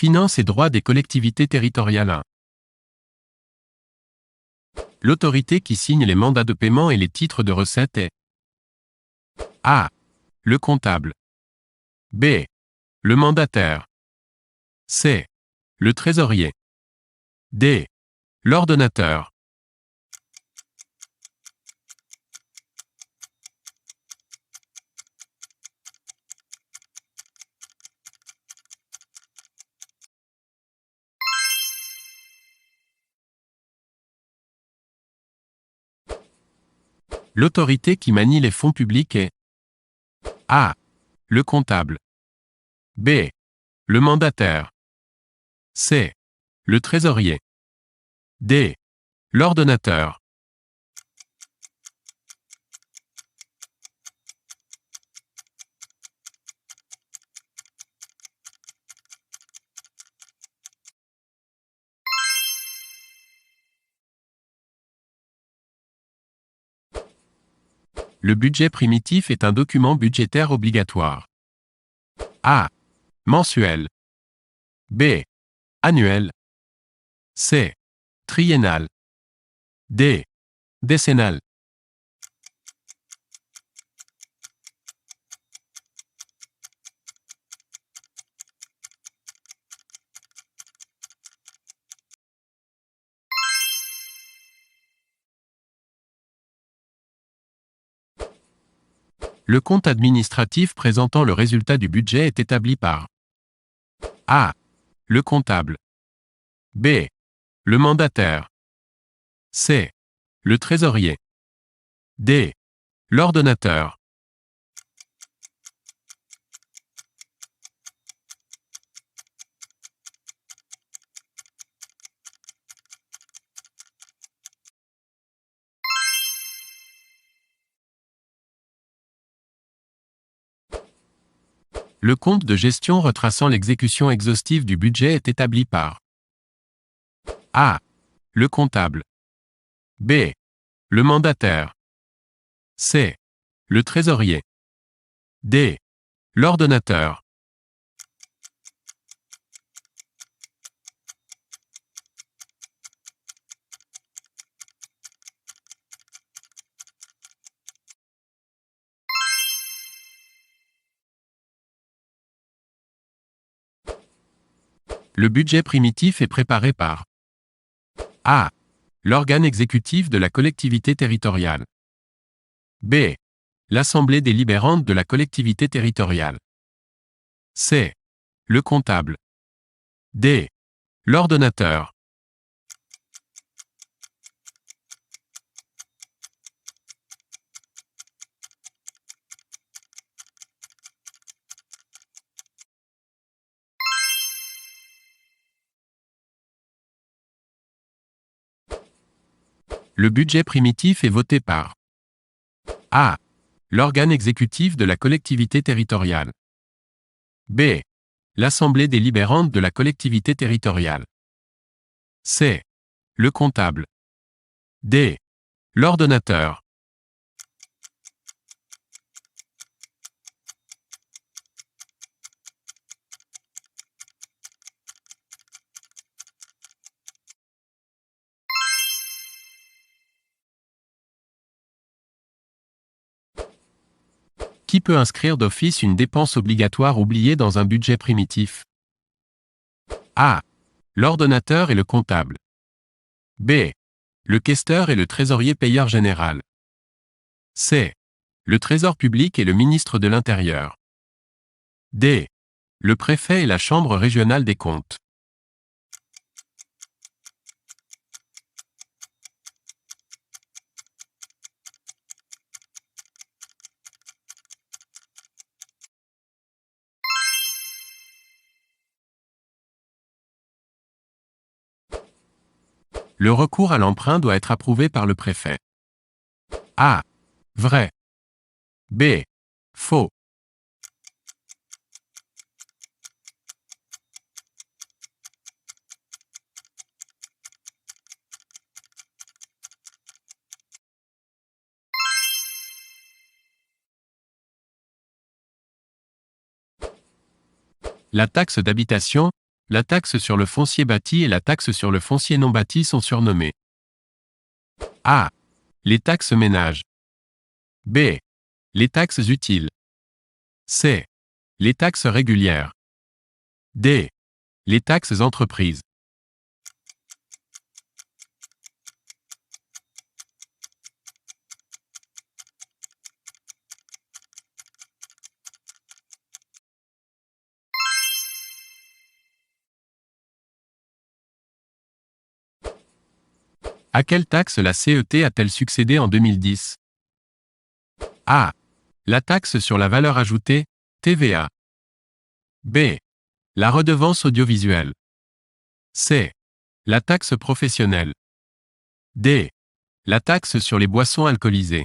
Finances et droits des collectivités territoriales 1. L'autorité qui signe les mandats de paiement et les titres de recette est A. Le comptable. B. Le mandataire. C. Le trésorier. D. L'ordonnateur. L'autorité qui manie les fonds publics est A. Le comptable. B. Le mandataire. C. Le trésorier. D. L'ordonnateur. Le budget primitif est un document budgétaire obligatoire. A. Mensuel. B. Annuel. C. Triennal. D. Décennal. Le compte administratif présentant le résultat du budget est établi par A. Le comptable. B. Le mandataire. C. Le trésorier. D. L'ordonnateur. Le compte de gestion retraçant l'exécution exhaustive du budget est établi par A. Le comptable. B. Le mandataire. C. Le trésorier. D. L'ordonnateur. Le budget primitif est préparé par A. L'organe exécutif de la collectivité territoriale. B. L'assemblée délibérante de la collectivité territoriale. C. Le comptable. D. L'ordonnateur. Le budget primitif est voté par A. L'organe exécutif de la collectivité territoriale. B. L'assemblée délibérante de la collectivité territoriale. C. Le comptable. D. L'ordonnateur. Qui peut inscrire d'office une dépense obligatoire oubliée dans un budget primitif? A. L'ordonnateur et le comptable. B. Le questeur et le trésorier payeur général. C. Le trésor public et le ministre de l'Intérieur. D. Le préfet et la chambre régionale des comptes. Le recours à l'emprunt doit être approuvé par le préfet. A. Vrai. B. Faux. La taxe d'habitation, La taxe sur le foncier bâti et la taxe sur le foncier non bâti sont surnommées A. Les taxes ménages. B. Les taxes utiles. C. Les taxes régulières. D. Les taxes entreprises. À quelle taxe la CET a-t-elle succédé en 2010? A. La taxe sur la valeur ajoutée, TVA. B. La redevance audiovisuelle. C. La taxe professionnelle. D. La taxe sur les boissons alcoolisées.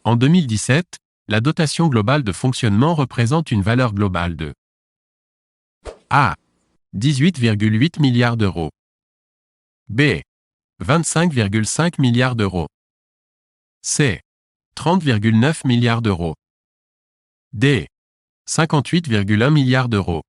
En 2017, la dotation globale de fonctionnement représente une valeur globale de A. 18,8 milliards d'euros. B. 25,5 milliards d'euros. C. 30,9 milliards d'euros. D. 58,1 milliards d'euros.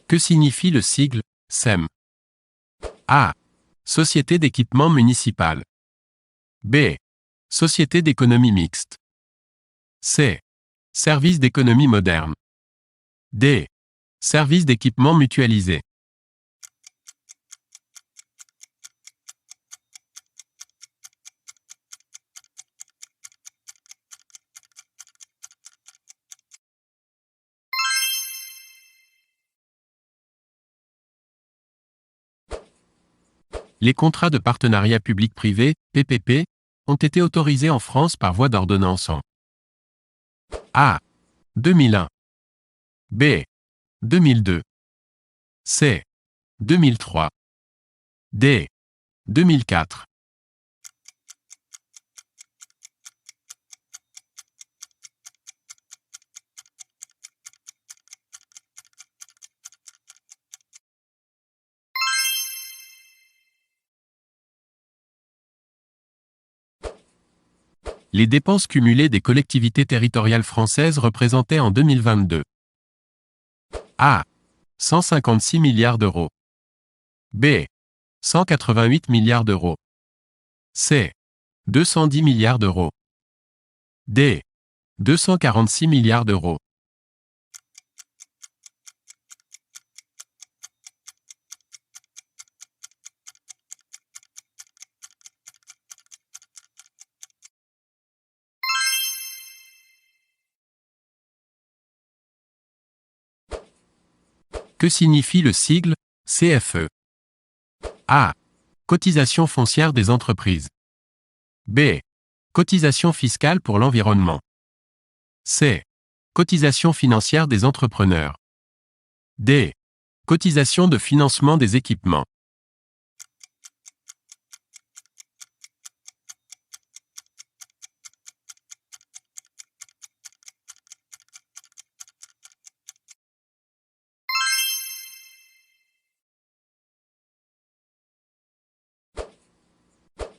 Que signifie le sigle SEM? A. Société d'équipement municipal. B. Société d'économie mixte. C. Service d'économie moderne. D. Service d'équipement mutualisé. Les contrats de partenariat public-privé, PPP, ont été autorisés en France par voie d'ordonnance en A. 2001. B. 2002. C. 2003. D. 2004. Les dépenses cumulées des collectivités territoriales françaises représentaient en 2022 A. 156 milliards d'euros. B. 188 milliards d'euros. C. 210 milliards d'euros. D. 246 milliards d'euros. Que signifie le sigle CFE? A. Cotisation foncière des entreprises. B. Cotisation fiscale pour l'environnement. C. Cotisation financière des entrepreneurs. D. Cotisation de financement des équipements.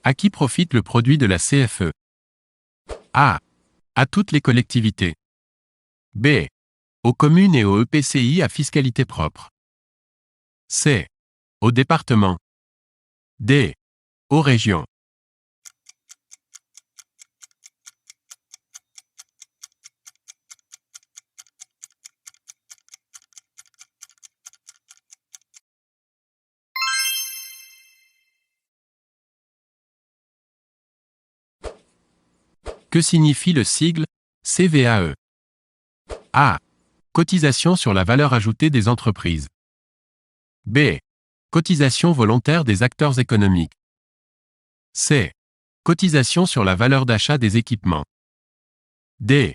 À qui profite le produit de la CFE? A. À toutes les collectivités. B. Aux communes et aux EPCI à fiscalité propre. C. Aux départements. D. Aux régions. Que signifie le sigle CVAE? A. Cotisation sur la valeur ajoutée des entreprises. B. Cotisation volontaire des acteurs économiques. C. Cotisation sur la valeur d'achat des équipements. D.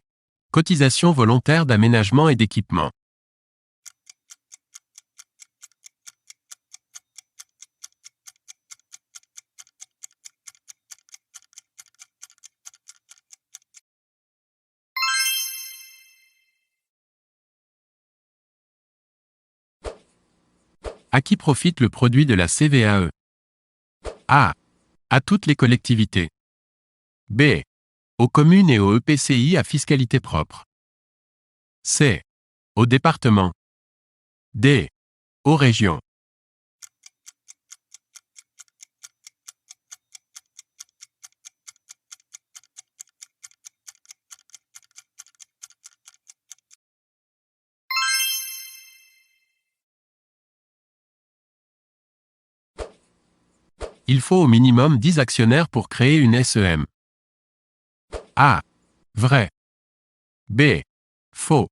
Cotisation volontaire d'aménagement et d'équipement. À qui profite le produit de la CVAE? A. À toutes les collectivités. B. Aux communes et aux EPCI à fiscalité propre. C. Aux départements. D. Aux régions. Il faut au minimum 10 actionnaires pour créer une SEM. A. Vrai. B. Faux.